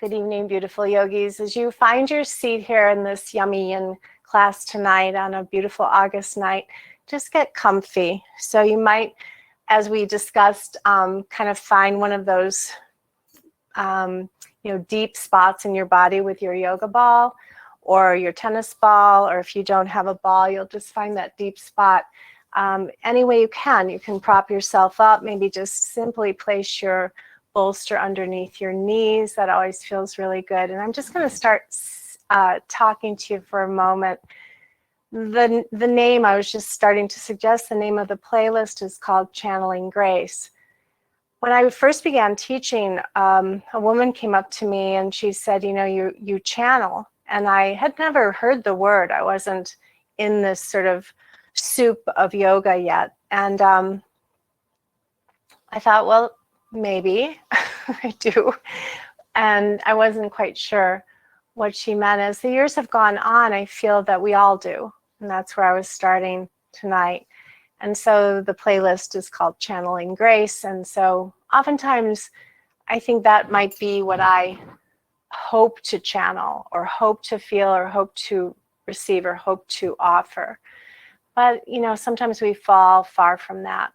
Good evening, beautiful yogis. As you find your seat here in this yummy yin class tonight on a beautiful August night, just get comfy. So you might, as we discussed, kind of find one of those deep spots in your body with your yoga ball or your tennis ball, or if you don't have a ball, you'll just find that deep spot. Any way you can prop yourself up, maybe just simply place your bolster underneath your knees. That always feels really good. And I'm just going to start talking to you for a moment. The name, I was just starting to suggest, the name of the playlist is called Channeling Grace. When I first began teaching, a woman came up to me and she said, you channel. And I had never heard the word. I wasn't in this sort of soup of yoga yet. And I thought, well, maybe I do. And I wasn't quite sure what she meant. As the years have gone on, I feel that we all do. And that's where I was starting tonight. And so the playlist is called Channeling Grace. And so oftentimes I think that might be what I hope to channel or hope to feel or hope to receive or hope to offer. But, sometimes we fall far from that.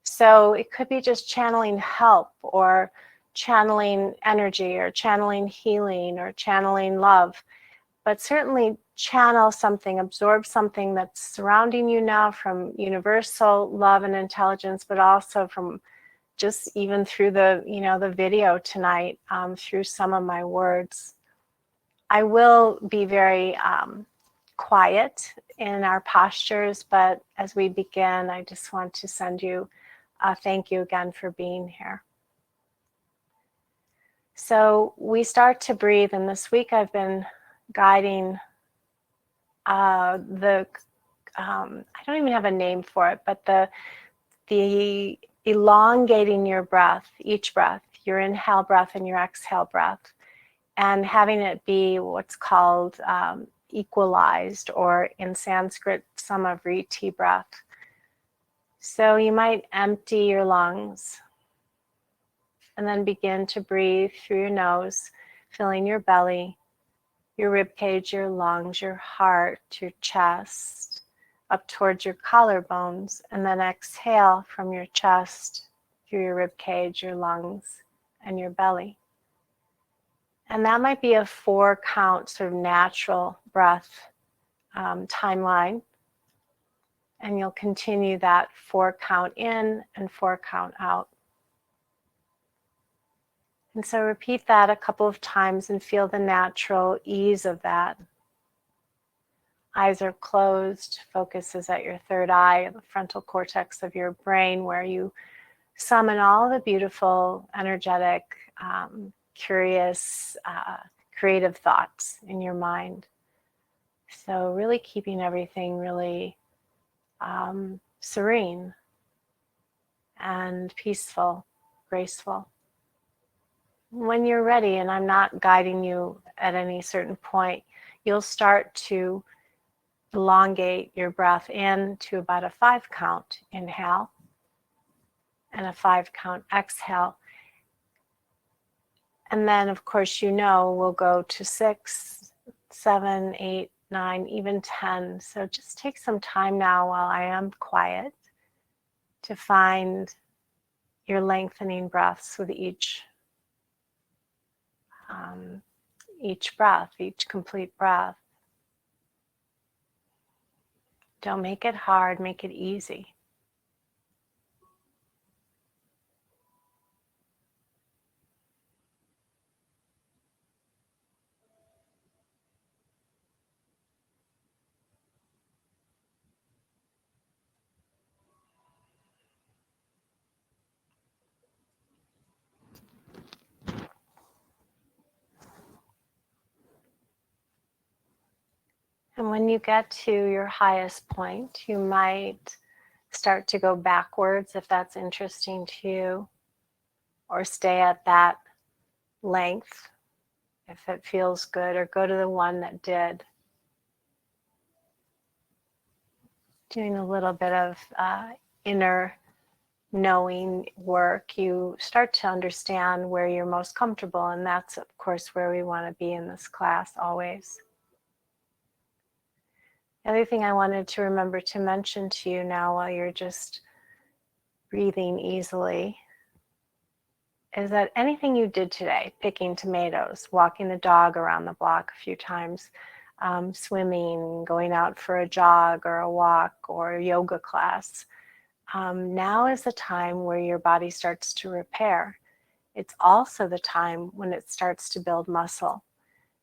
So it could be just channeling help or channeling energy or channeling healing or channeling love. But certainly channel something, absorb something that's surrounding you now from universal love and intelligence, but also from just even through the video tonight, through some of my words. I will be very quiet in our postures, but as we begin, I just want to send you a thank you again for being here. So we start to breathe, and this week I've been guiding I don't even have a name for it, but the elongating your breath, each breath, your inhale breath and your exhale breath, and having it be what's called equalized, or in Sanskrit, samavriti breath. So you might empty your lungs and then begin to breathe through your nose, filling your belly, your rib cage, your lungs, your heart, your chest, up towards your collarbones, and then exhale from your chest through your rib cage, your lungs, and your belly. And that might be a 4-count sort of natural breath timeline. And you'll continue that 4-count in and 4-count out. And so repeat that a couple of times and feel the natural ease of that. Eyes are closed. Focus is at your third eye, the frontal cortex of your brain, where you summon all the beautiful, energetic, curious, creative thoughts in your mind. So really keeping everything really serene and peaceful, graceful. When you're ready, and I'm not guiding you at any certain point, you'll start to elongate your breath in to about a 5-count inhale and a 5-count exhale. And then, of course, we'll go to 6, 7, 8, 9, even 10. So just take some time now while I am quiet to find your lengthening breaths with each breath, each complete breath. Don't make it hard, make it easy. And when you get to your highest point, you might start to go backwards if that's interesting to you, or stay at that length if it feels good, or go to the one that did. Doing a little bit of inner knowing work, you start to understand where you're most comfortable, and that's of course where we want to be in this class always. The other thing I wanted to remember to mention to you now while you're just breathing easily is that anything you did today, picking tomatoes, walking the dog around the block a few times, swimming, going out for a jog or a walk or a yoga class, now is the time where your body starts to repair. It's also the time when it starts to build muscle.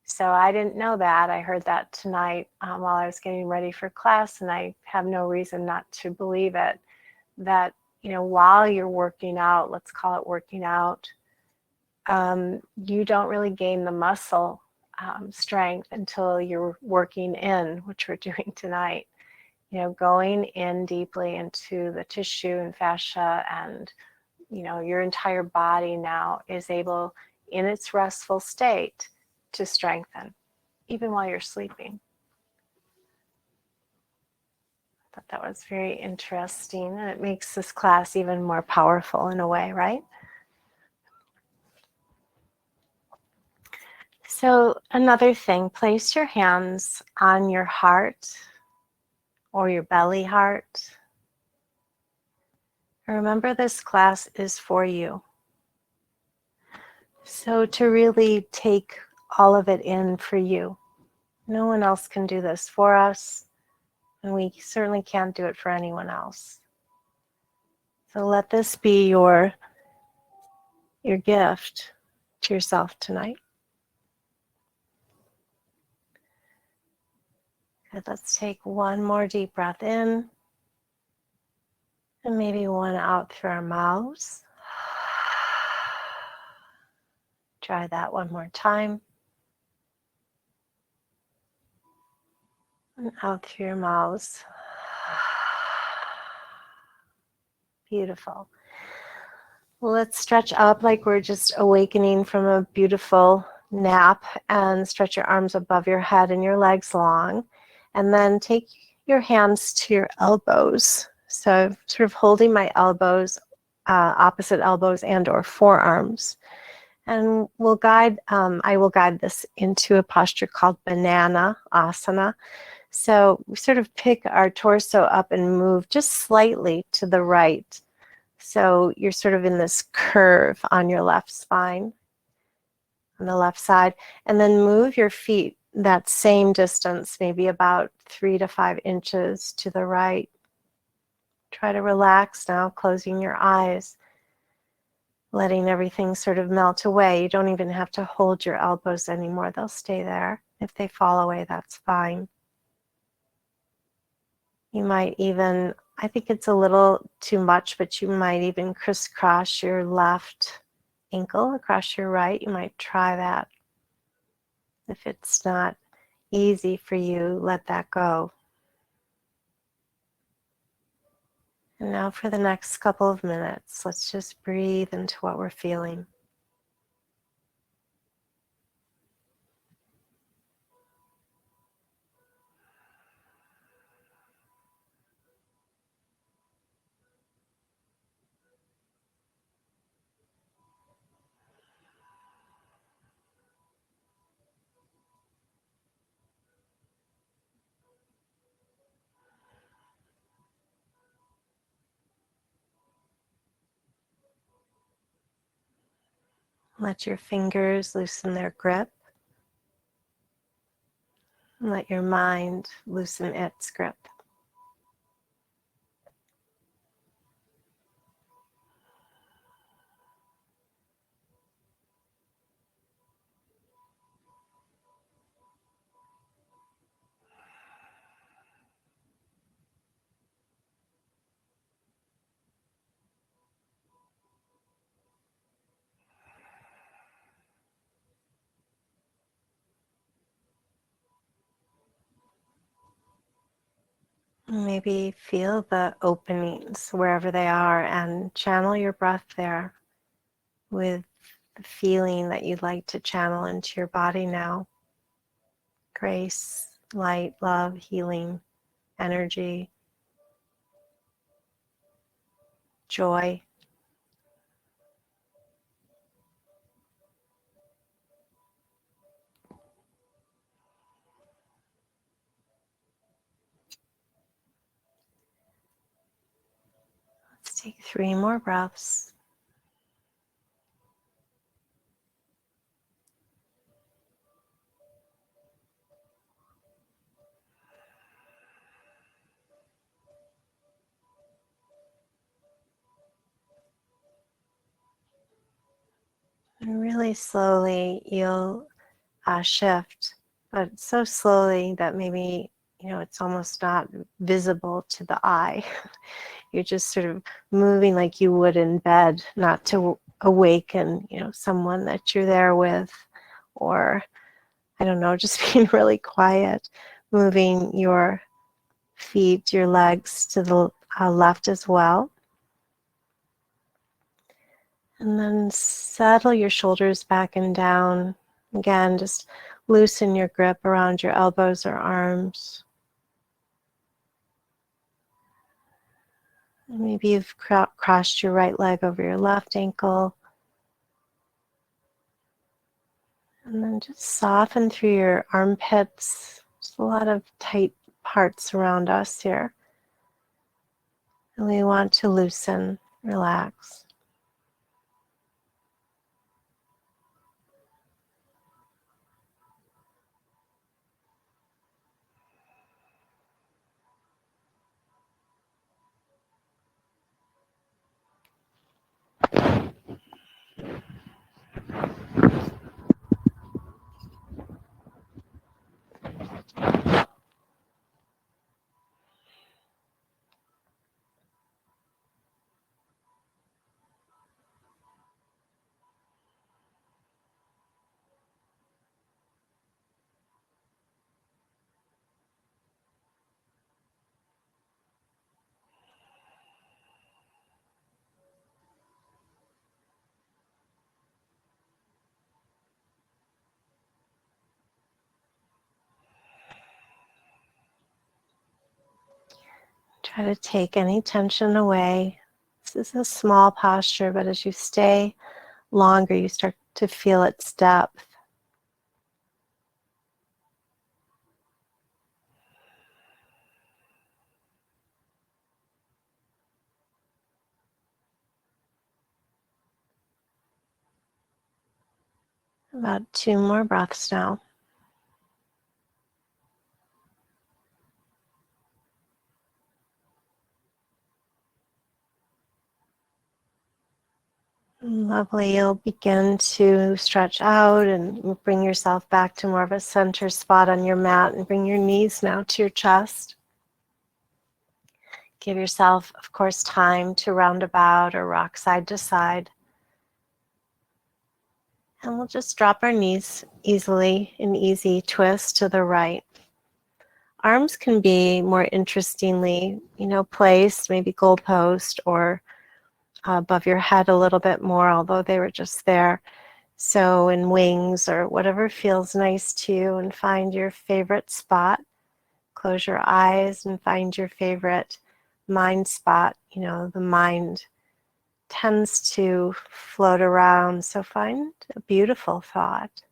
So I didn't know that. I heard that tonight while I was getting ready for class, and I have no reason not to believe it, that, while you're working out, let's call it working out, you don't really gain the muscle strength until you're working in, which we're doing tonight. Going in deeply into the tissue and fascia, and your entire body now is able, in its restful state, to strengthen, even while you're sleeping. I thought that was very interesting, and it makes this class even more powerful in a way, right? So another thing, place your hands on your heart or your belly heart. Remember, this class is for you. So to really take all of it in for you. No one else can do this for us, and we certainly can't do it for anyone else. So let this be your gift to yourself tonight. Good, let's take one more deep breath in, and maybe one out through our mouths. Try that one more time. And out through your mouths. Beautiful. Well, let's stretch up like we're just awakening from a beautiful nap, and stretch your arms above your head and your legs long. And then take your hands to your elbows. So sort of holding my elbows, opposite elbows and or forearms. And I will guide this into a posture called banana asana. So we sort of pick our torso up and move just slightly to the right. So you're sort of in this curve on your left spine, on the left side. And then move your feet that same distance, maybe about 3 to 5 inches to the right. Try to relax now, closing your eyes, letting everything sort of melt away. You don't even have to hold your elbows anymore. They'll stay there. If they fall away, that's fine. You might even, I think it's a little too much, but you might even crisscross your left ankle across your right. You might try that. If it's not easy for you, let that go. And now for the next couple of minutes, let's just breathe into what we're feeling. Let your fingers loosen their grip. And let your mind loosen its grip. Maybe feel the openings wherever they are and channel your breath there with the feeling that you'd like to channel into your body now. Grace, light, love, healing, energy, joy. Take 3 more breaths. And really slowly you'll shift, but so slowly that maybe, it's almost not visible to the eye. You're just sort of moving like you would in bed, not to awaken, someone that you're there with, or I don't know, just being really quiet, moving your feet, your legs to the left as well. And then settle your shoulders back and down. Again, just loosen your grip around your elbows or arms. And maybe you've crossed your right leg over your left ankle. And then just soften through your armpits. There's a lot of tight parts around us here. And we want to loosen, relax. Try to take any tension away. This is a small posture, but as you stay longer, you start to feel its depth. About 2 more breaths now. Lovely. You'll begin to stretch out and bring yourself back to more of a center spot on your mat, and bring your knees now to your chest. Give yourself, of course, time to round about or rock side to side. And we'll just drop our knees easily, an easy twist to the right. Arms can be more interestingly, placed, maybe goalpost or above your head a little bit more, although they were just there. So in wings or whatever feels nice to you, and find your favorite spot. Close your eyes and find your favorite mind spot. The mind tends to float around, so find a beautiful thought.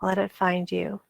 Let it find you.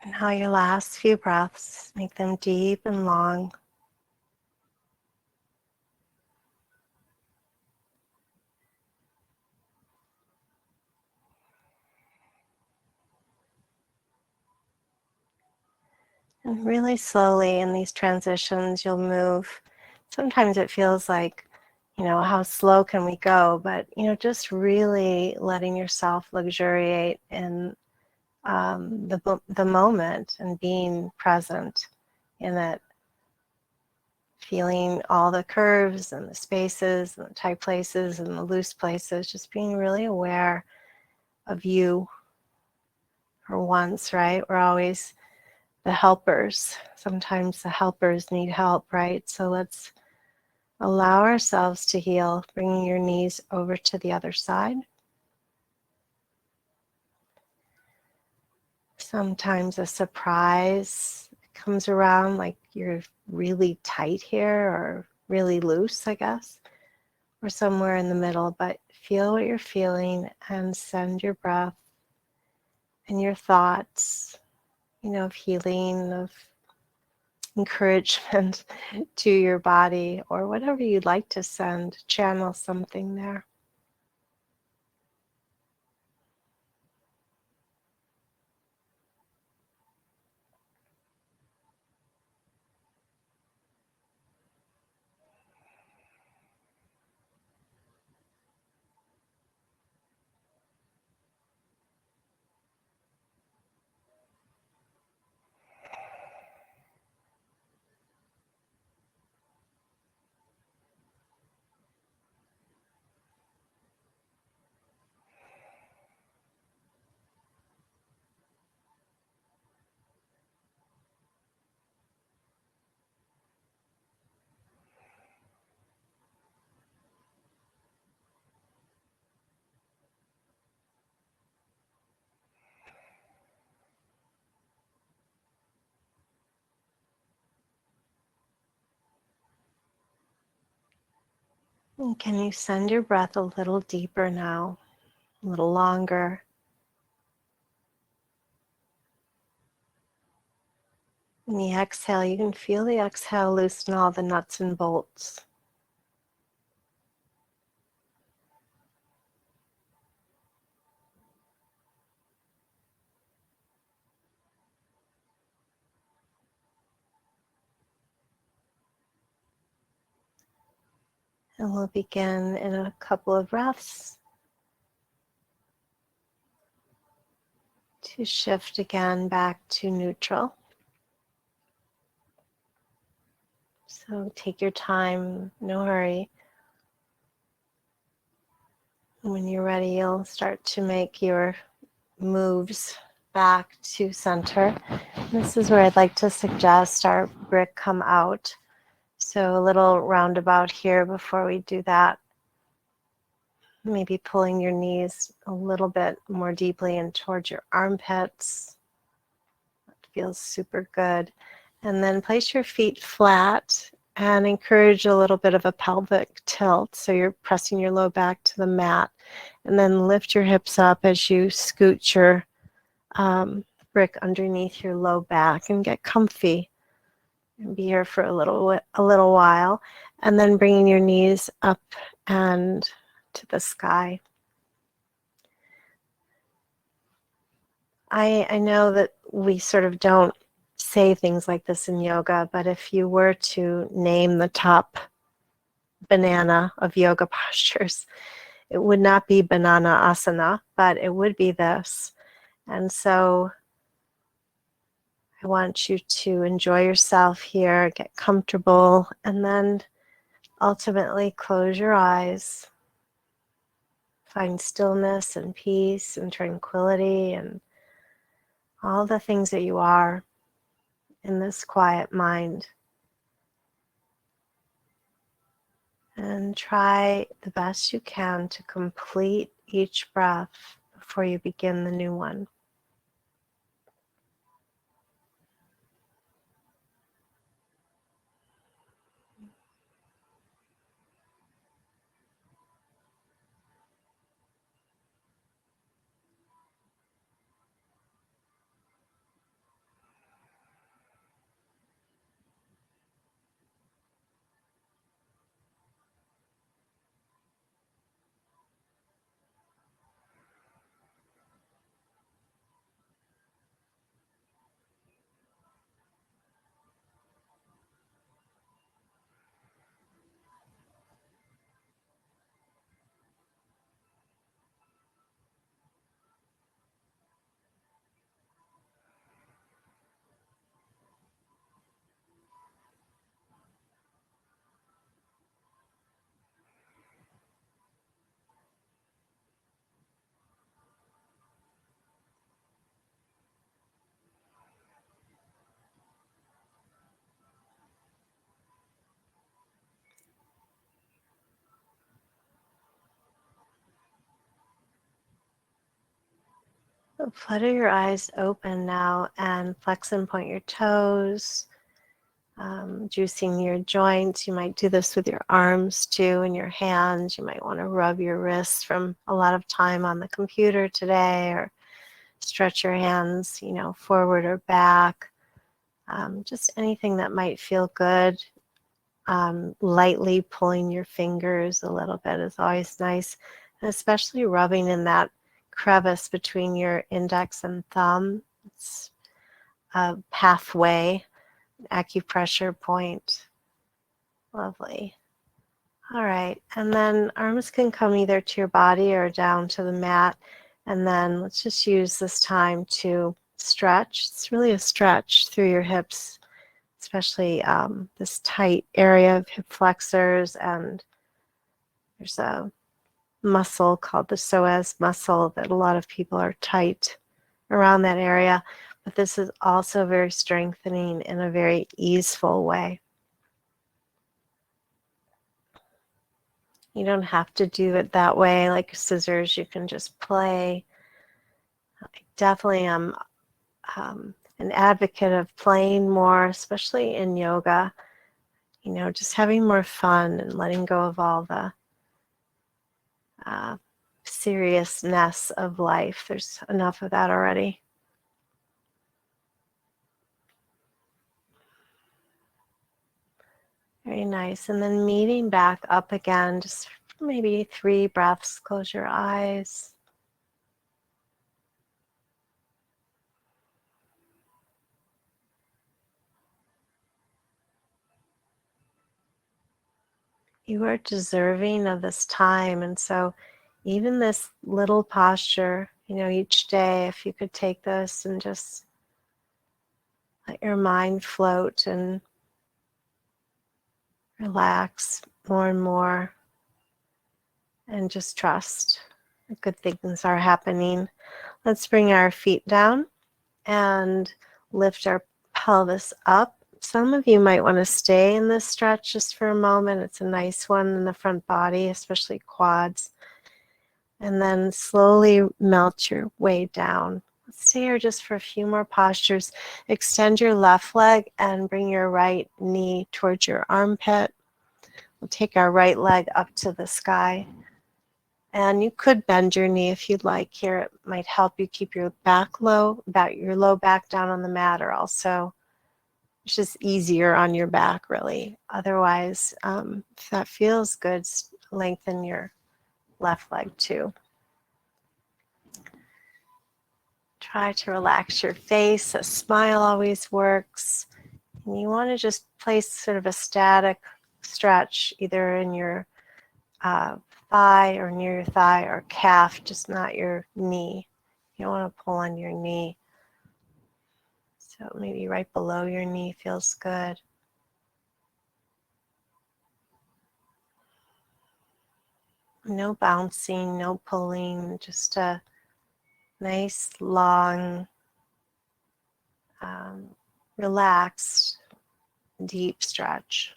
And how your last few breaths make them deep and long. And really slowly in these transitions, you'll move. Sometimes it feels like, how slow can we go? But, just really letting yourself luxuriate in the moment and being present in it, feeling all the curves and the spaces and the tight places and the loose places, just being really aware of you for once, right? We're always the helpers. Sometimes the helpers need help, right? So let's allow ourselves to heal, bringing your knees over to the other side. Sometimes a surprise comes around, like you're really tight here or really loose, I guess, or somewhere in the middle. But feel what you're feeling and send your breath and your thoughts, of healing, of encouragement to your body, or whatever you'd like to send. Channel something there. And can you send your breath a little deeper now, a little longer? In the exhale, you can feel the exhale loosen all the nuts and bolts. And we'll begin in a couple of breaths to shift again back to neutral. So take your time, no hurry. When you're ready, you'll start to make your moves back to center. This is where I'd like to suggest our brick come out. So a little roundabout here before we do that. Maybe pulling your knees a little bit more deeply in towards your armpits. That feels super good. And then place your feet flat and encourage a little bit of a pelvic tilt. So you're pressing your low back to the mat. And then lift your hips up as you scoot your brick underneath your low back and get comfy. And be here for a little while. And then bringing your knees up and to the sky. I know that we sort of don't say things like this in yoga, but if you were to name the top banana of yoga postures, it would not be banana asana, but it would be this. And so I want you to enjoy yourself here, get comfortable, and then ultimately close your eyes. Find stillness and peace and tranquility and all the things that you are in this quiet mind. And try the best you can to complete each breath before you begin the new one. Flutter your eyes open now and flex and point your toes, juicing your joints. You might do this with your arms too and your hands. You might want to rub your wrists from a lot of time on the computer today, or stretch your hands, forward or back. Just anything that might feel good. Lightly pulling your fingers a little bit is always nice, and especially rubbing in that crevice between your index and thumb. It's a pathway, acupressure point. Lovely. All right, and then arms can come either to your body or down to the mat, and then let's just use this time to stretch. It's really a stretch through your hips, especially this tight area of hip flexors, and there's a muscle called the psoas muscle that a lot of people are tight around that area, but this is also very strengthening in a very easeful way. You don't have to do it that way like scissors. You can just play. I definitely am an advocate of playing more, especially in yoga. Just having more fun and letting go of all the seriousness of life. There's enough of that already. Very nice. And then meeting back up again, just maybe 3 breaths. Close your eyes. You are deserving of this time, and so even this little posture, each day, if you could take this and just let your mind float and relax more and more, and just trust that good things are happening. Let's bring our feet down and lift our pelvis up. Some of you might want to stay in this stretch just for a moment. It's a nice one in the front body, especially quads. And then slowly melt your way down. Let's stay here just for a few more postures. Extend your left leg and bring your right knee towards your armpit. We'll take our right leg up to the sky. And you could bend your knee if you'd like here. It might help you keep your back low, your low back down on the mat, or also it's just easier on your back, really. Otherwise, if that feels good, lengthen your left leg too. Try to relax your face. A smile always works. And you want to just place sort of a static stretch either in your thigh or near your thigh or calf, just not your knee. You don't want to pull on your knee. So maybe right below your knee feels good. No bouncing, no pulling, just a nice, long, relaxed, deep stretch.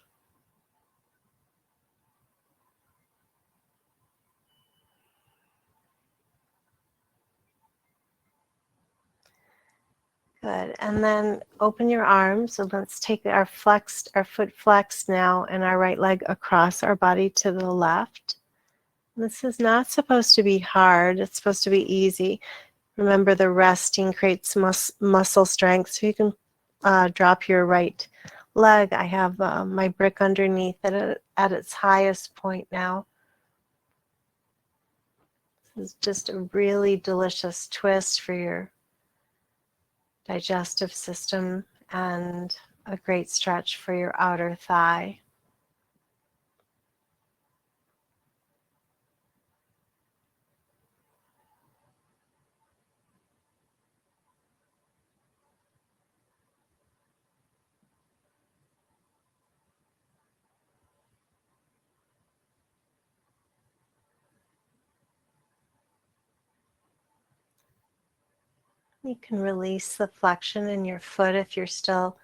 Good. And then open your arms. So let's take our foot flexed now, and our right leg across our body to the left. This is not supposed to be hard. It's supposed to be easy. Remember, the resting creates muscle strength. So you can drop your right leg. I have my brick underneath it at its highest point now. This is just a really delicious twist for your digestive system and a great stretch for your outer thigh. You can release the flexion in your foot if you're still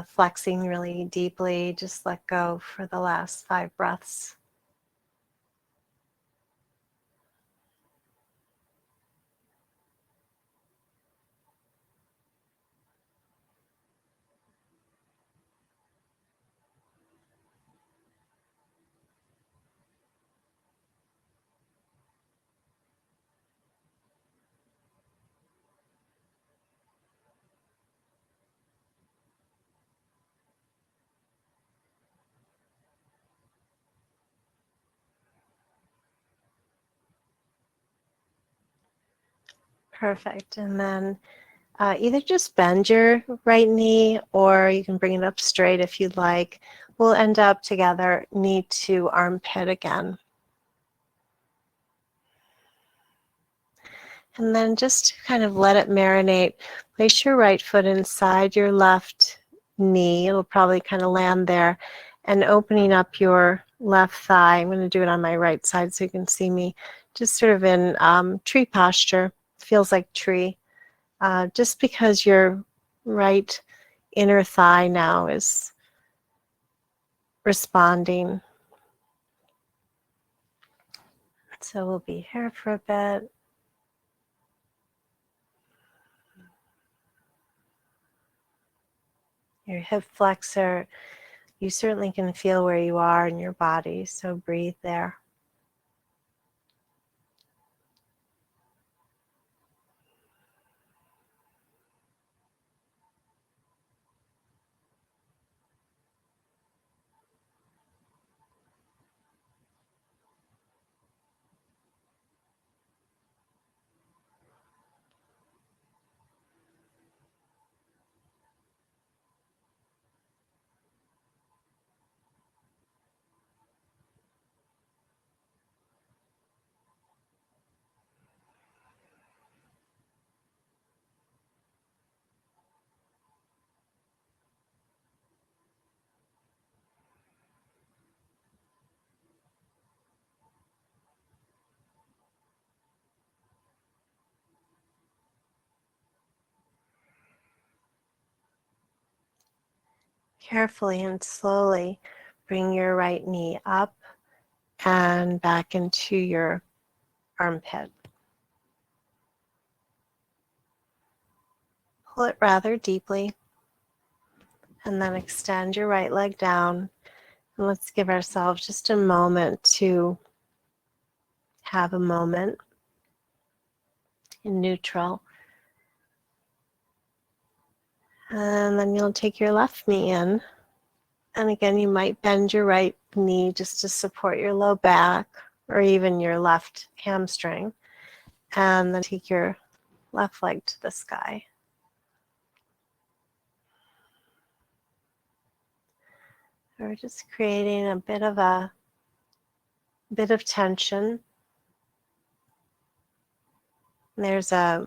flexing really deeply. Just let go for the last 5 breaths. Perfect. And then either just bend your right knee or you can bring it up straight if you'd like. We'll end up together, knee to armpit again. And then just kind of let it marinate. Place your right foot inside your left knee. It'll probably kind of land there. And opening up your left thigh. I'm going to do it on my right side so you can see me. Just sort of in tree posture. Feels like tree. Just because your right inner thigh now is responding. So we'll be here for a bit. Your hip flexor, you certainly can feel where you are in your body, so breathe there. Carefully and slowly bring your right knee up and back into your armpit. Pull it rather deeply and then extend your right leg down. And let's give ourselves just a moment to have a moment in neutral. And then you'll take your left knee in. And again, you might bend your right knee just to support your low back or even your left hamstring. And then take your left leg to the sky. We're just creating a bit of tension. There's a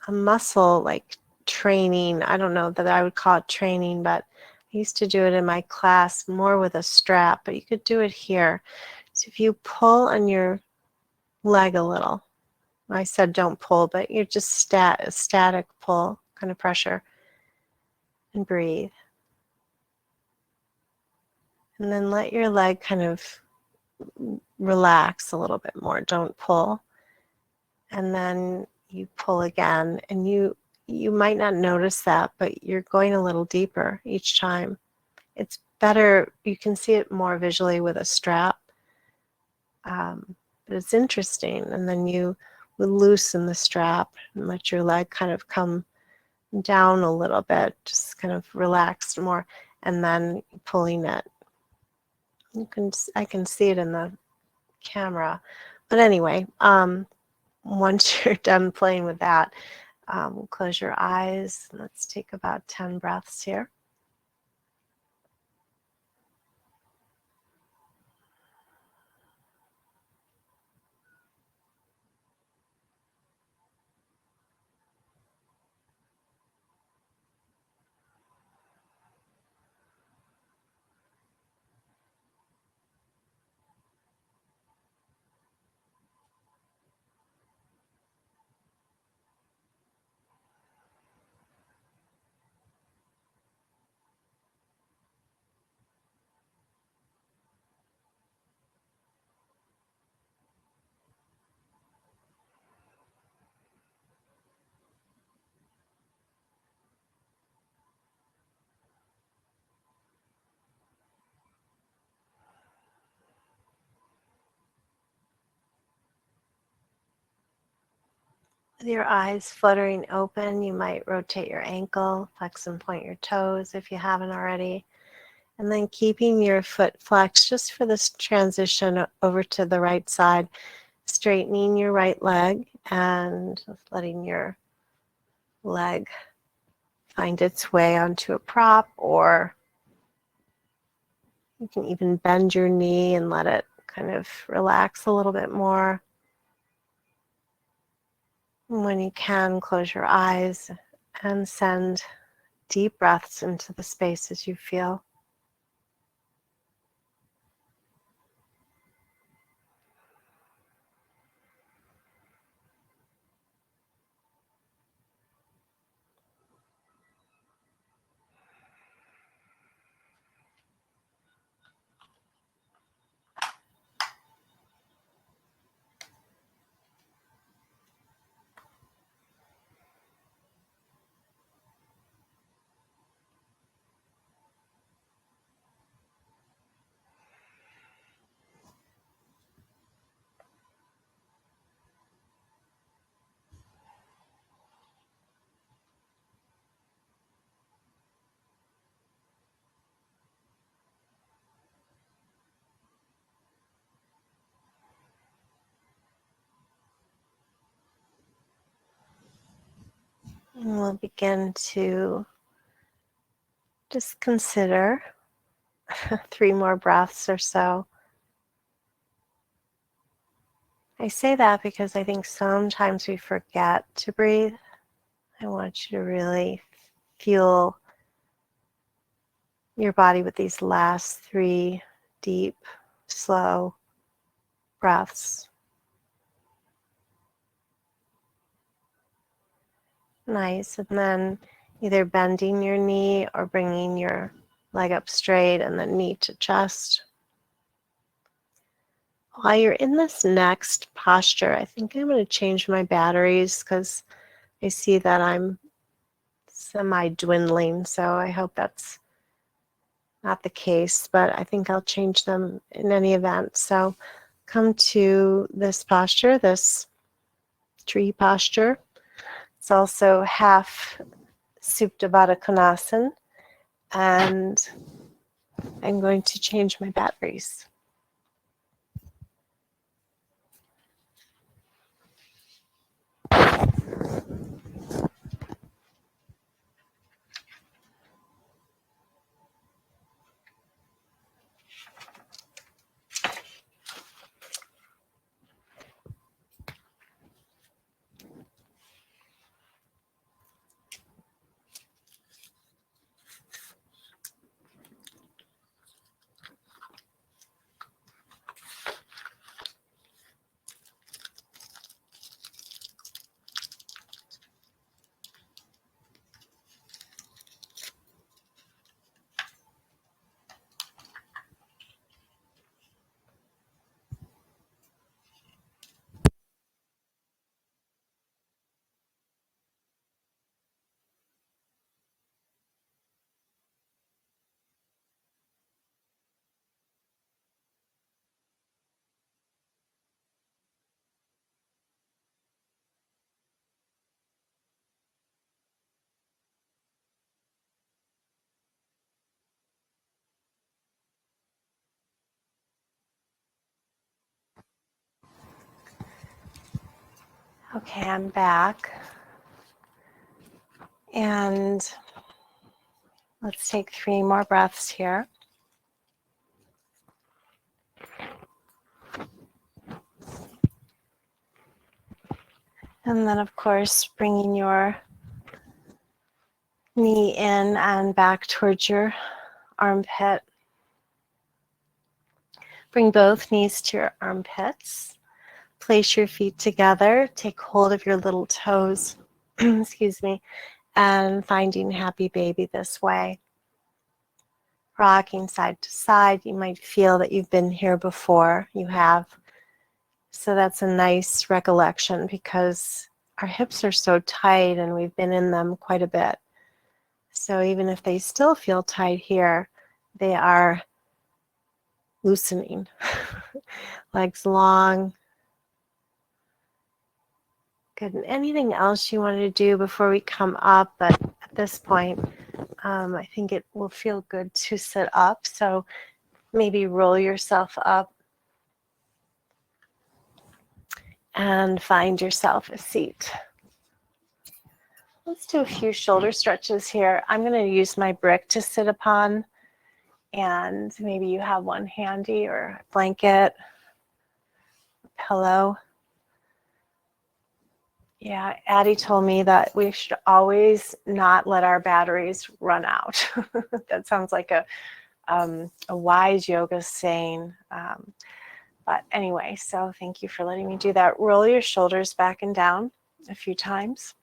muscle like training. I don't know that I would call it training, but I used to do it in my class more with a strap, but you could do it here. So if you pull on your leg a little, I said don't pull, but you're just static pull, kind of pressure, and breathe. And then let your leg kind of relax a little bit more. Don't pull. And then you pull again, and you might not notice that, but you're going a little deeper each time. It's better, you can see it more visually with a strap, but it's interesting. And then you would loosen the strap and let your leg kind of come down a little bit, just kind of relaxed more, and then pulling it. I can see it in the camera, but anyway, once you're done playing with that, close your eyes. Let's take about 10 breaths here. With your eyes fluttering open, you might rotate your ankle, flex and point your toes if you haven't already. And then keeping your foot flexed just for this transition over to the right side. straightening your right leg and letting your leg find its way onto a prop, or you can even bend your knee and let it kind of relax a little bit more. And when you can, close your eyes and send deep breaths into the spaces you feel. And we'll begin to just consider 3 more breaths or so. I say that because I think sometimes we forget to breathe. I want you to really feel your body with these last 3 deep, slow breaths. Nice. And then either bending your knee or bringing your leg up straight and then knee to chest. While you're in this next posture, I think I'm going to change my batteries because I see that I'm semi-dwindling, so I hope that's not the case, but I think I'll change them in any event. So come to this posture, this tree posture. It's also half Supta Baddha Konasana, and I'm going to change my batteries. Okay, I'm back. And let's take 3 more breaths here. And then, of course, bringing your knee in and back towards your armpit. Bring both knees to your armpits. Place your feet together. Take hold of your little toes, excuse me, and finding happy baby this way. Rocking side to side. You might feel that you've been here before. You have. So that's a nice recollection because our hips are so tight and we've been in them quite a bit. So even if they still feel tight here, they are loosening. Legs long. Good. And anything else you want to do before we come up? But at this point, I think it will feel good to sit up. So maybe roll yourself up And find yourself a seat. Let's do a few shoulder stretches here. I'm going to use my brick to sit upon, and maybe you have one handy or a blanket, a pillow. Yeah, Addie told me that we should always not let our batteries run out. That sounds like a wise yoga saying. But anyway, so thank you for letting me do that. Roll your shoulders back and down a few times.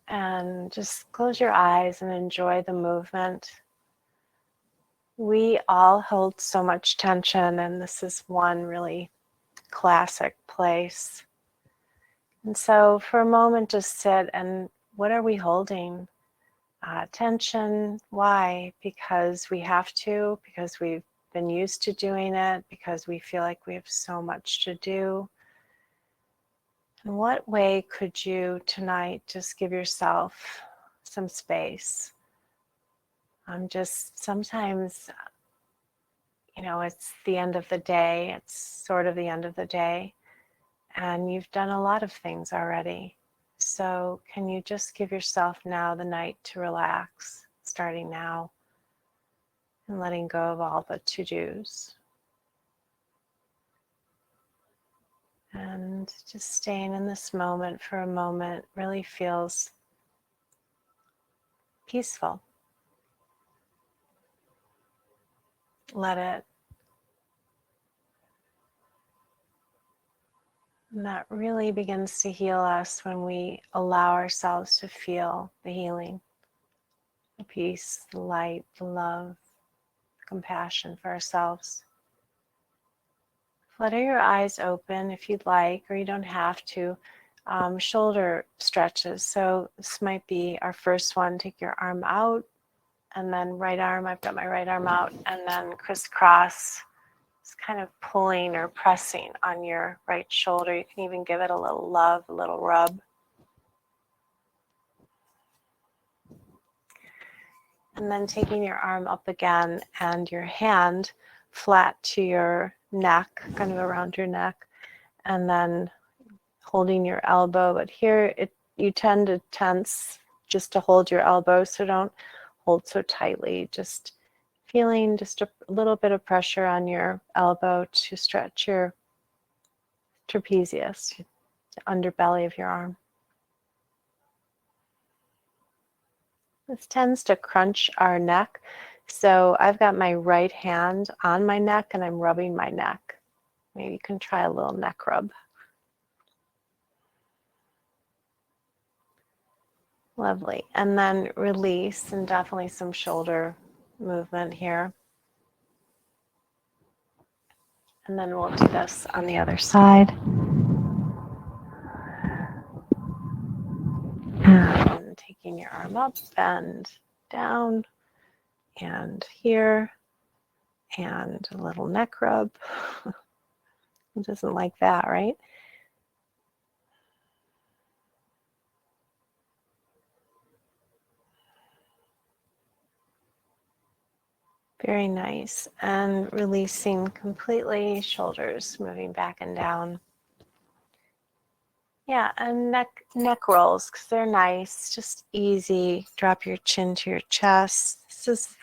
And just close your eyes and enjoy the movement. We all hold so much tension, and this is one really classic place. And so for a moment, just sit, and what are we holding? Tension. Why? Because we have to, because we've been used to doing it, because we feel like we have so much to do. In what way could you tonight just give yourself some space? Just sometimes, it's the end of the day. It's sort of the end of the day, and you've done a lot of things already. So can you just give yourself now the night to relax, starting now, and letting go of all the to-dos? And just staying in this moment for a moment really feels peaceful. Let it. And that really begins to heal us when we allow ourselves to feel the healing, the peace, the light, the love, the compassion for ourselves. Flutter your eyes open if you'd like, or you don't have to. Shoulder stretches. So this might be our first one. Take your arm out, and then right arm. I've got my right arm out, and then crisscross. It's kind of pulling or pressing on your right shoulder. You can even give it a little love, a little rub. And then taking your arm up again and your hand flat to your neck, kind of around your neck, and then holding your elbow. But here you tend to tense just to hold your elbow, so don't hold so tightly. Just feeling just a little bit of pressure on your elbow to stretch your trapezius, the underbelly of your arm. This tends to crunch our neck. So I've got my right hand on my neck and I'm rubbing my neck. Maybe you can try a little neck rub. Lovely. And then release, and definitely some shoulder movement here. And then we'll do this on the other side. And taking your arm up and down and here. And a little neck rub. Who doesn't like that, right? Very nice. And releasing completely, shoulders moving back and down. Yeah, and neck rolls, because they're nice, just easy. Drop your chin to your chest. This is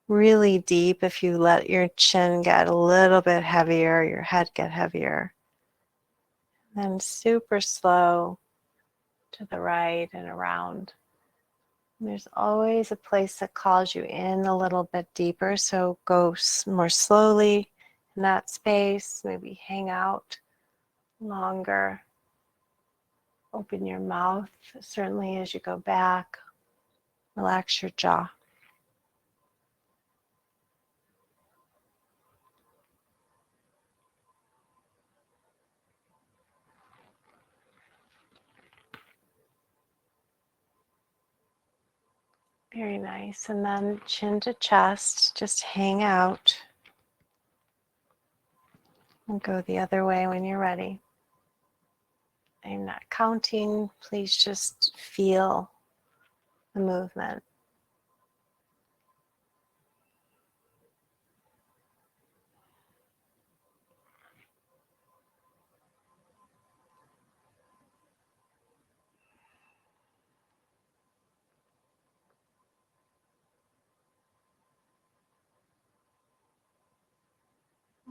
really deep. If you let your chin get a little bit heavier, your head get heavier. Then super slow to the right and around. And there's always a place that calls you in a little bit deeper, so go more slowly in that space. Maybe hang out longer. Open your mouth, certainly as you go back. Relax your jaw. Very nice. And then chin to chest, just hang out. And go the other way when you're ready. I'm not counting. Please just feel the movement.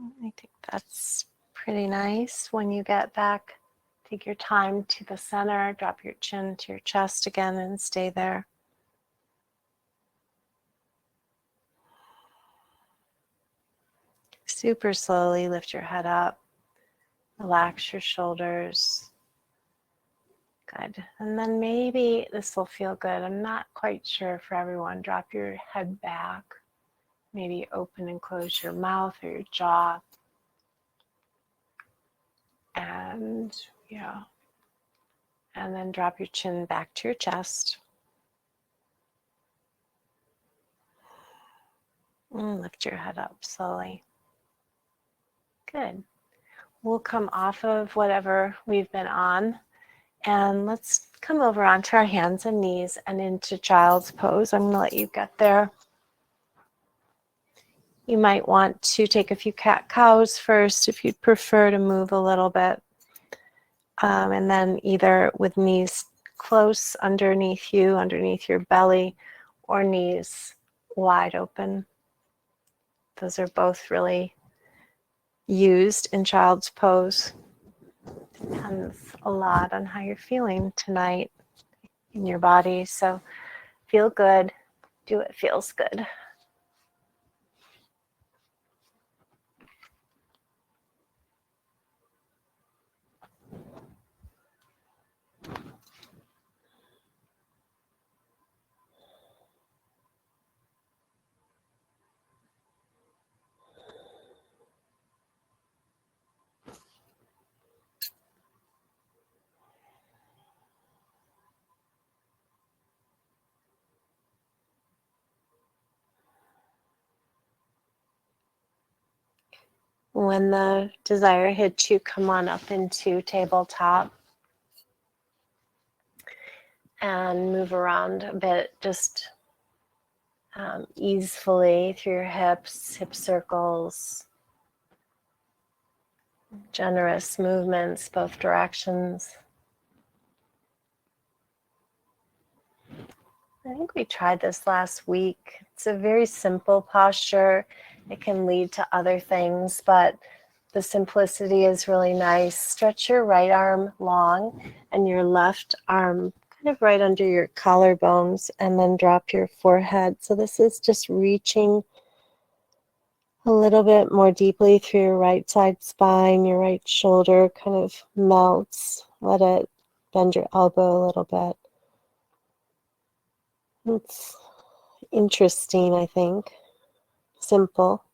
I think that's pretty nice. When you get back, take your time to the center, drop your chin to your chest again and stay there. Super slowly lift your head up, relax your shoulders. Good. And then maybe this will feel good. I'm not quite sure for everyone. Drop your head back. Maybe open and close your mouth or your jaw. And yeah. And then drop your chin back to your chest. And lift your head up slowly. Good. We'll come off of whatever we've been on. And let's come over onto our hands and knees and into child's pose. I'm going to let you get there. You might want to take a few cat-cows first if you'd prefer to move a little bit. And then either with knees close underneath you, underneath your belly, or knees wide open. Those are both really used in child's pose. Depends a lot on how you're feeling tonight in your body. So feel good. Do what feels good. When the desire hits you, come on up into tabletop and move around a bit, just easefully through your hips, hip circles, generous movements both directions. I think we tried this last week. It's a very simple posture. It can lead to other things, but the simplicity is really nice. Stretch your right arm long and your left arm kind of right under your collarbones, and then drop your forehead. So this is just reaching a little bit more deeply through your right side spine. Your right shoulder kind of melts. Let it bend your elbow a little bit. It's interesting, I think. Simple.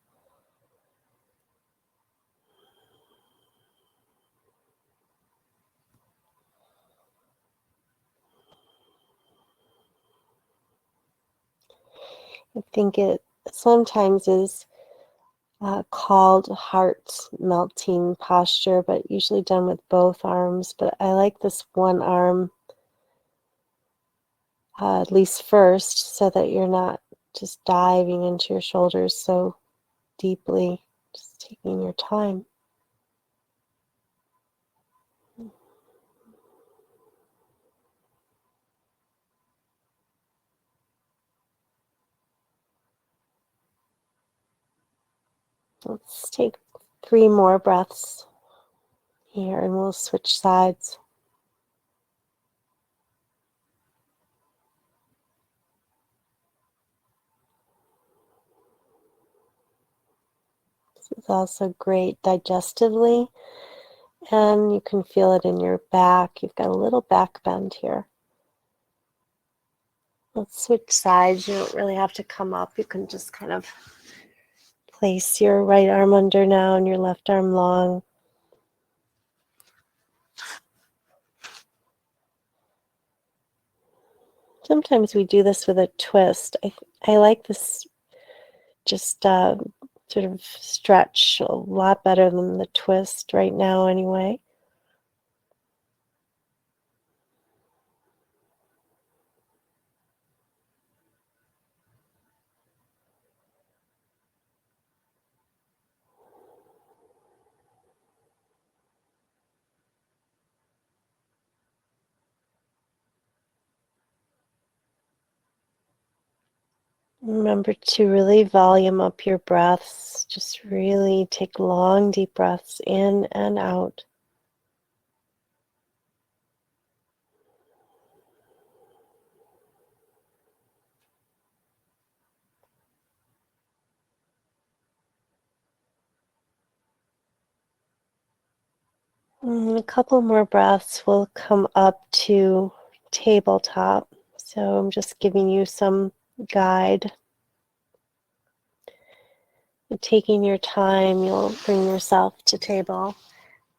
I think it sometimes is called heart melting posture, but usually done with both arms. But I like this one arm at least first, so that you're not just diving into your shoulders so deeply, just taking your time. Let's take 3 more breaths here and we'll switch sides. This is also great digestively, and you can feel it in your back. You've got a little back bend here. Let's switch sides. You don't really have to come up. You can just kind of place your right arm under now and your left arm long. Sometimes we do this with a twist. I like this just sort of stretch a lot better than the twist right now anyway. Remember to really volume up your breaths. Just really take long, deep breaths in and out. And a couple more breaths will come up to tabletop. So I'm just giving you some guide. Taking your time, you'll bring yourself to table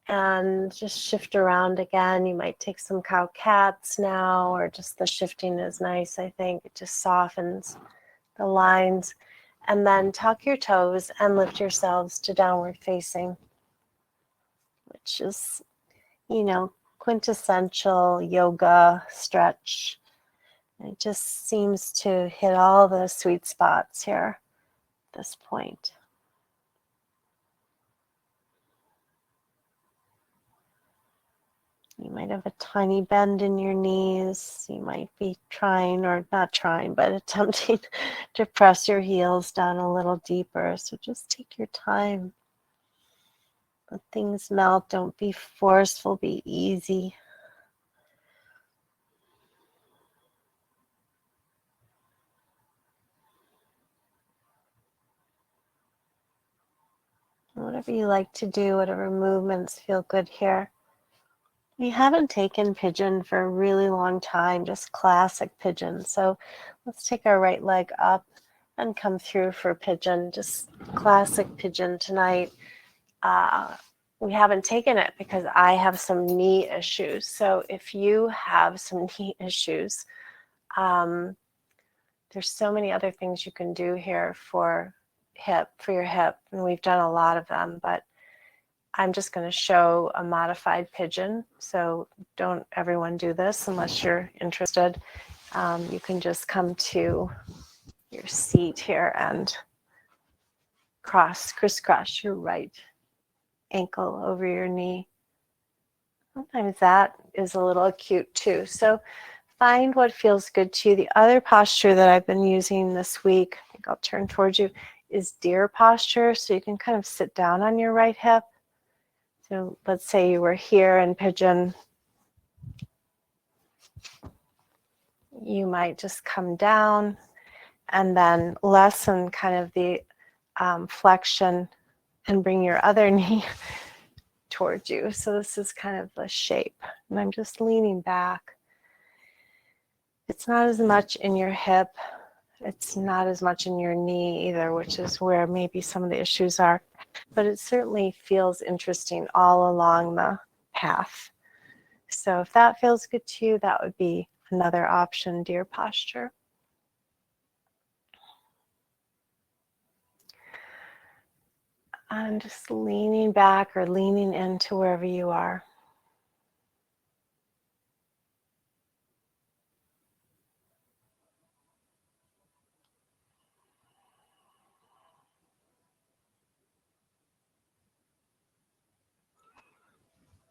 and just shift around again. You might take some cow cats now, or just the shifting is nice, I think. It just softens the lines. And then tuck your toes and lift yourselves to downward facing, which is, quintessential yoga stretch. It just seems to hit all the sweet spots here at this point. You might have a tiny bend in your knees. You might be trying, or not trying, but attempting to press your heels down a little deeper. So just take your time. Let things melt. Don't be forceful, be easy. Whatever you like to do, whatever movements feel good here. We haven't taken pigeon for a really long time, just classic pigeon. So let's take our right leg up and come through for pigeon, just classic pigeon tonight. We haven't taken it because I have some knee issues. So if you have some knee issues, there's so many other things you can do here for your hip. And we've done a lot of them, but I'm just going to show a modified pigeon. So don't everyone do this unless you're interested. You can just come to your seat here and crisscross your right ankle over your knee. Sometimes that is a little acute too. So find what feels good to you. The other posture that I've been using this week, I think I'll turn towards you, is deer posture. So you can kind of sit down on your right hip. So let's say you were here in pigeon. You might just come down and then lessen kind of the flexion and bring your other knee towards you. So this is kind of the shape. And I'm just leaning back. It's not as much in your hip. It's not as much in your knee either, which is where maybe some of the issues are. But it certainly feels interesting all along the path. So if that feels good to you, that would be another option, deer posture. And just leaning back or leaning into wherever you are.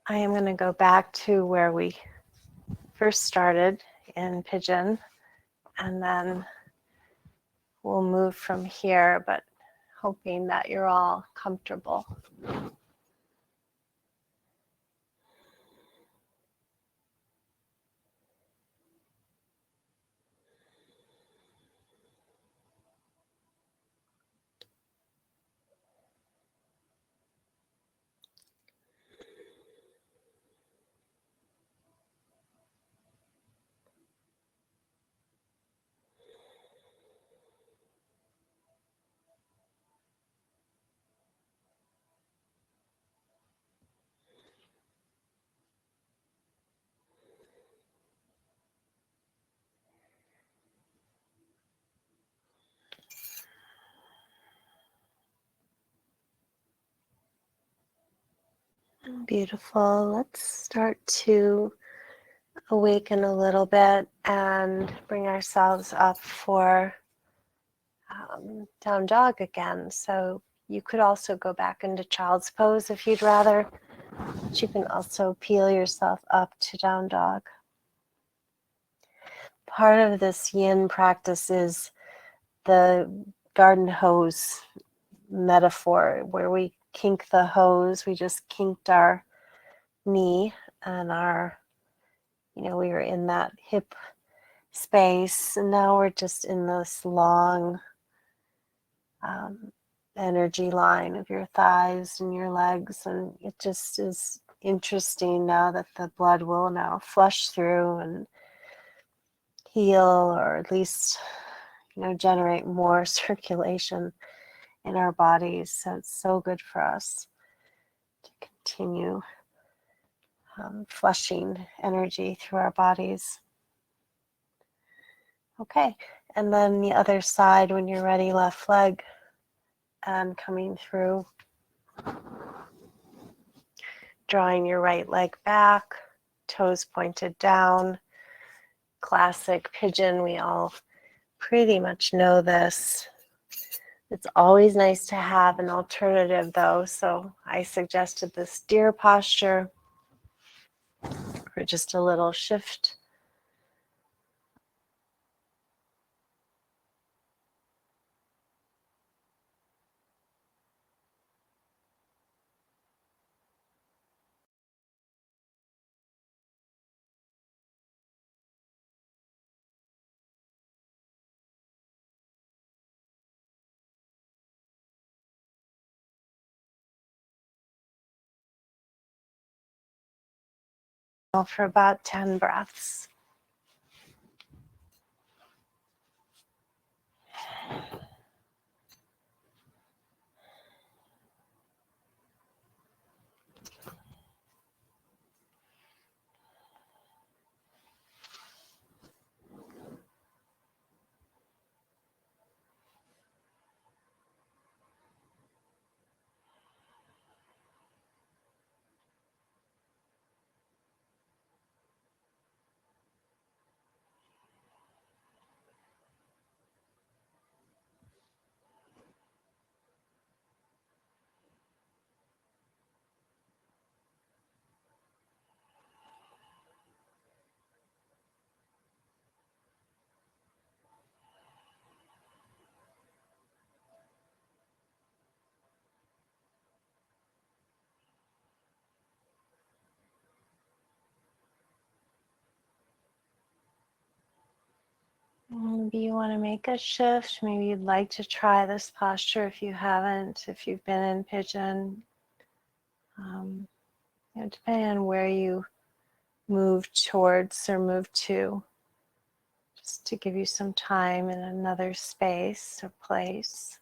I am going to go back to where we first started in pigeon, and then we'll move from here, but hoping that you're all comfortable. Beautiful. Let's start to awaken a little bit and bring ourselves up for down dog again. So you could also go back into child's pose if you'd rather, but you can also peel yourself up to down dog. Part of this yin practice is the garden hose metaphor where we kink the hose. We just kinked our knee and we were in that hip space, and now we're just in this long energy line of your thighs and your legs, and it just is interesting now that the blood will now flush through and heal, or at least generate more circulation in our bodies. So it's so good for us to continue flushing energy through our bodies. Okay, and then the other side when you're ready, left leg, and coming through, drawing your right leg back, toes pointed down, classic pigeon. We all pretty much know this. It's always nice to have an alternative though, so I suggested this deer posture for just a little shift. For about 10 breaths. Maybe you want to make a shift. Maybe you'd like to try this posture if you haven't, if you've been in pigeon. Depending on where you move towards or move to, just to give you some time in another space or place.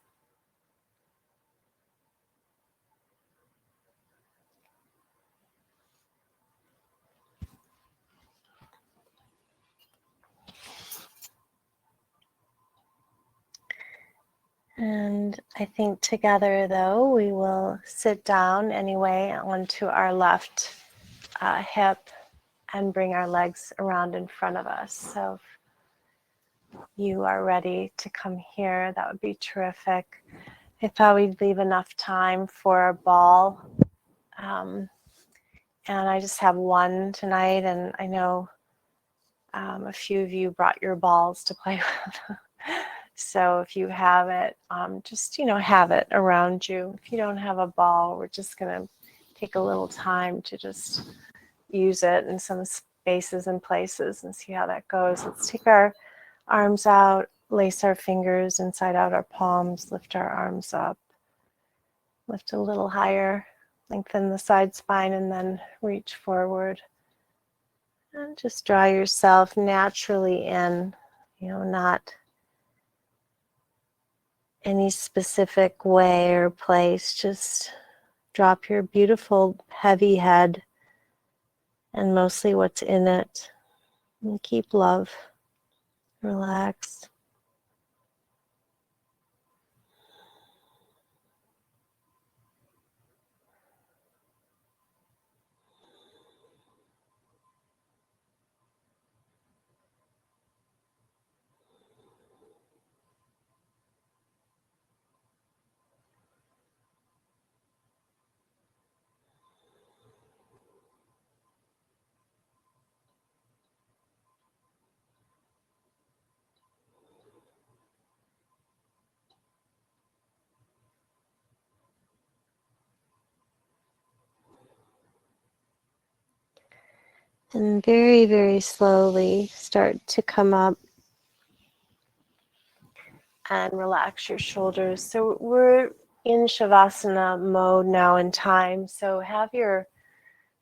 And I think together, though, we will sit down anyway onto our left hip and bring our legs around in front of us. So if you are ready to come here, that would be terrific. I thought we'd leave enough time for a ball. And I just have one tonight, and I know a few of you brought your balls to play with. So if you have it, just, have it around you. If you don't have a ball, we're just going to take a little time to just use it in some spaces and places and see how that goes. Let's take our arms out, lace our fingers inside out our palms, lift our arms up, lift a little higher, lengthen the side spine, and then reach forward. And just draw yourself naturally in, not any specific way or place. Just drop your beautiful heavy head and mostly what's in it. And keep love. Relax. And very, very slowly start to come up and relax your shoulders. So we're in Shavasana mode now in time. So have your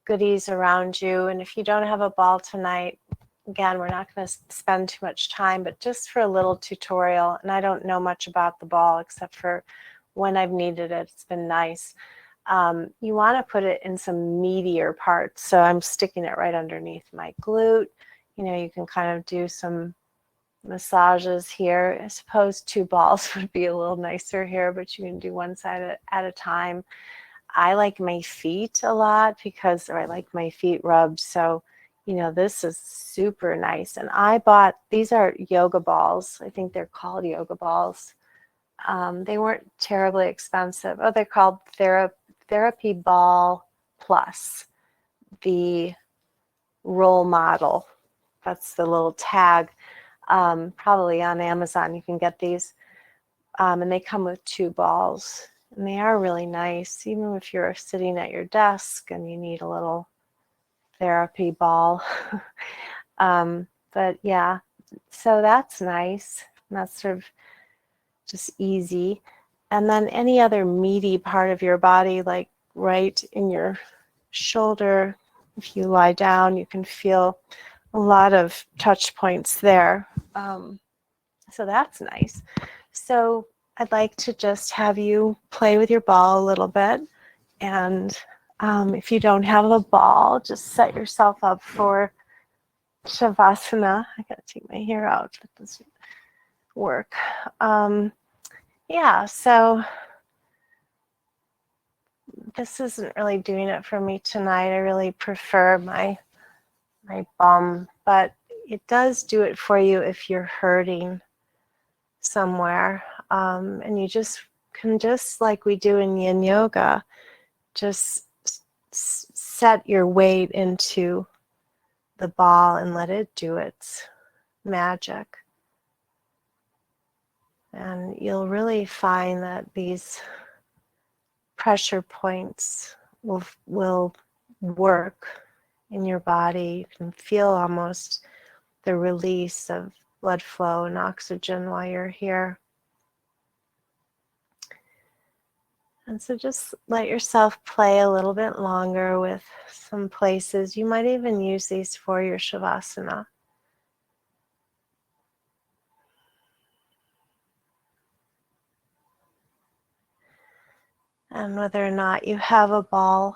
goodies around you. And if you don't have a ball tonight, again, we're not going to spend too much time, but just for a little tutorial. And I don't know much about the ball except for when I've needed it. It's been nice. You want to put it in some meatier parts. So I'm sticking it right underneath my glute. You can kind of do some massages here. I suppose 2 balls would be a little nicer here, but you can do one side at a time. I like my feet a lot because I like my feet rubbed. So, this is super nice. And I bought, these are yoga balls. I think they're called yoga balls. They weren't terribly expensive. Oh, they're called Therapy Ball Plus, the role model. That's the little tag. Probably on Amazon you can get these. And they come with 2 balls. And they are really nice, even if you're sitting at your desk and you need a little therapy ball. But yeah, so that's nice. And that's sort of just easy. And then any other meaty part of your body, like right in your shoulder, if you lie down, you can feel a lot of touch points there. So that's nice. So I'd like to just have you play with your ball a little bit. And if you don't have a ball, just set yourself up for Shavasana. I gotta take my hair out. That doesn't work. Yeah, so this isn't really doing it for me tonight. I really prefer my bum, but it does do it for you if you're hurting somewhere. And you can just like we do in Yin Yoga, just set your weight into the ball and let it do its magic. And you'll really find that these pressure points will work in your body. You can feel almost the release of blood flow and oxygen while you're here. And so just let yourself play a little bit longer with some places. You might even use these for your Shavasana. And whether or not you have a ball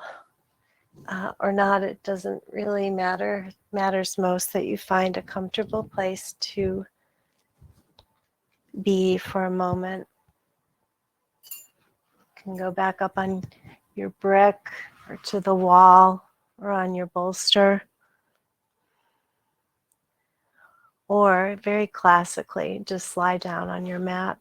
or not, it doesn't really matter. It matters most that you find a comfortable place to be for a moment. You can go back up on your brick or to the wall or on your bolster. Or very classically, just lie down on your mat.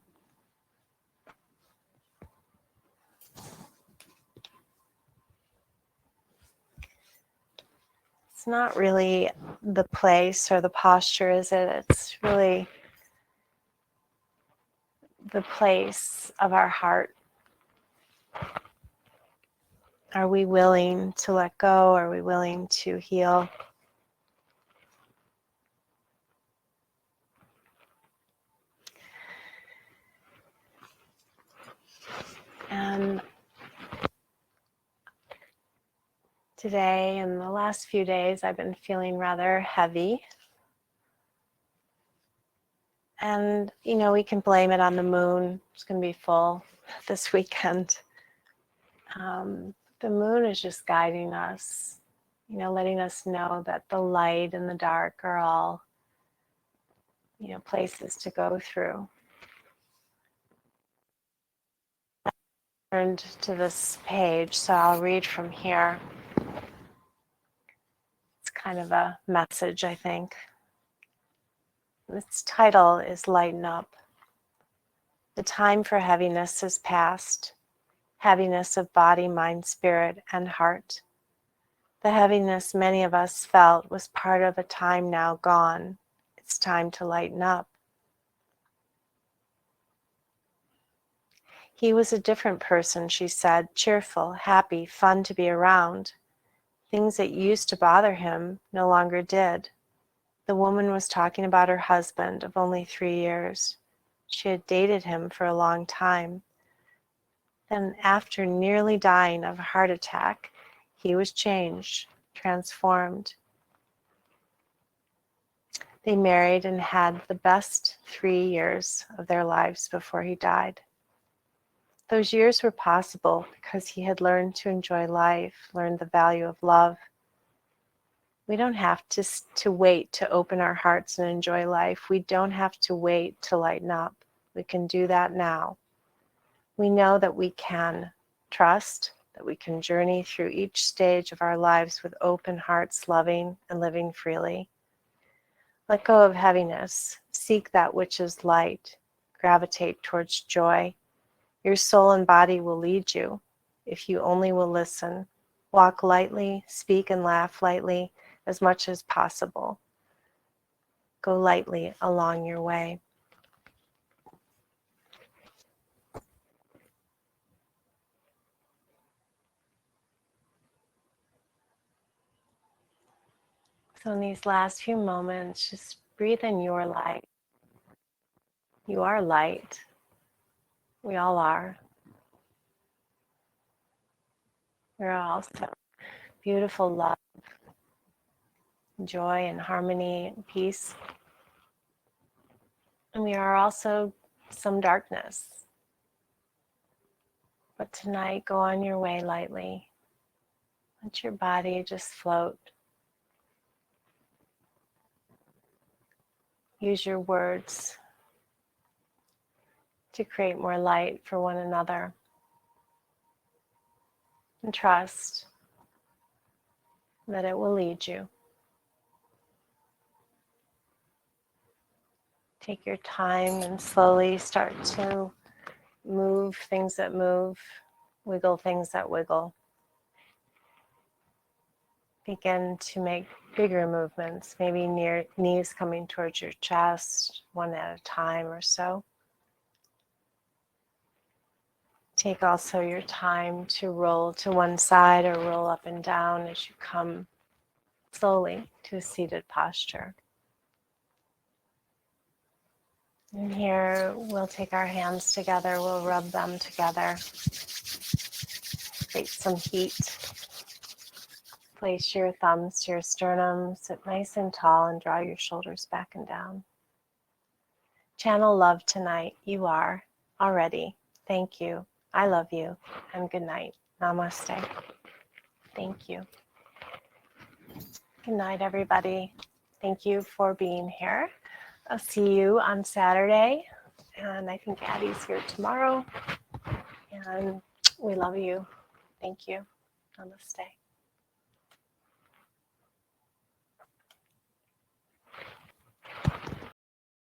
It's not really the place or the posture, is it? It's really the place of our heart. Are we willing to let go? Are we willing to heal? And today and the last few days, I've been feeling rather heavy. And, we can blame it on the moon. It's going to be full this weekend. The moon is just guiding us, letting us know that the light and the dark are all, places to go through. Turned to this page, so I'll read from here. It's kind of a message, I think. Its title is Lighten Up. The time for heaviness has passed. Heaviness of body, mind, spirit, and heart. The heaviness many of us felt was part of a time now gone. It's time to lighten up. He was a different person, she said, cheerful, happy, fun to be around. Things that used to bother him no longer did. The woman was talking about her husband of only 3 years. She had dated him for a long time. Then, after nearly dying of a heart attack, he was changed, transformed. They married and had the best 3 years of their lives before he died. Those years were possible because he had learned to enjoy life, learned the value of love. We don't have to wait to open our hearts and enjoy life. We don't have to wait to lighten up. We can do that now. We know that we can trust, that we can journey through each stage of our lives with open hearts, loving and living freely. Let go of heaviness. Seek that which is light. Gravitate towards joy. Your soul and body will lead you if you only will listen. Walk lightly, speak and laugh lightly as much as possible. Go lightly along your way. So in these last few moments, just breathe in your light. You are light. We all are. We're also beautiful love, joy and harmony and peace. And we are also some darkness. But tonight, go on your way lightly. Let your body just float. Use your words to create more light for one another. And trust that it will lead you. Take your time and slowly start to move things that move, wiggle things that wiggle. Begin to make bigger movements, maybe near knees coming towards your chest, one at a time or so. Take also your time to roll to one side or roll up and down as you come slowly to a seated posture. And here we'll take our hands together, we'll rub them together, create some heat. Place your thumbs to your sternum, sit nice and tall and draw your shoulders back and down. Channel love tonight. You are already. Thank you. I love you. And good night. Namaste. Thank you. Good night, everybody. Thank you for being here. I'll see you on Saturday. And I think Addie's here tomorrow. And we love you. Thank you. Namaste.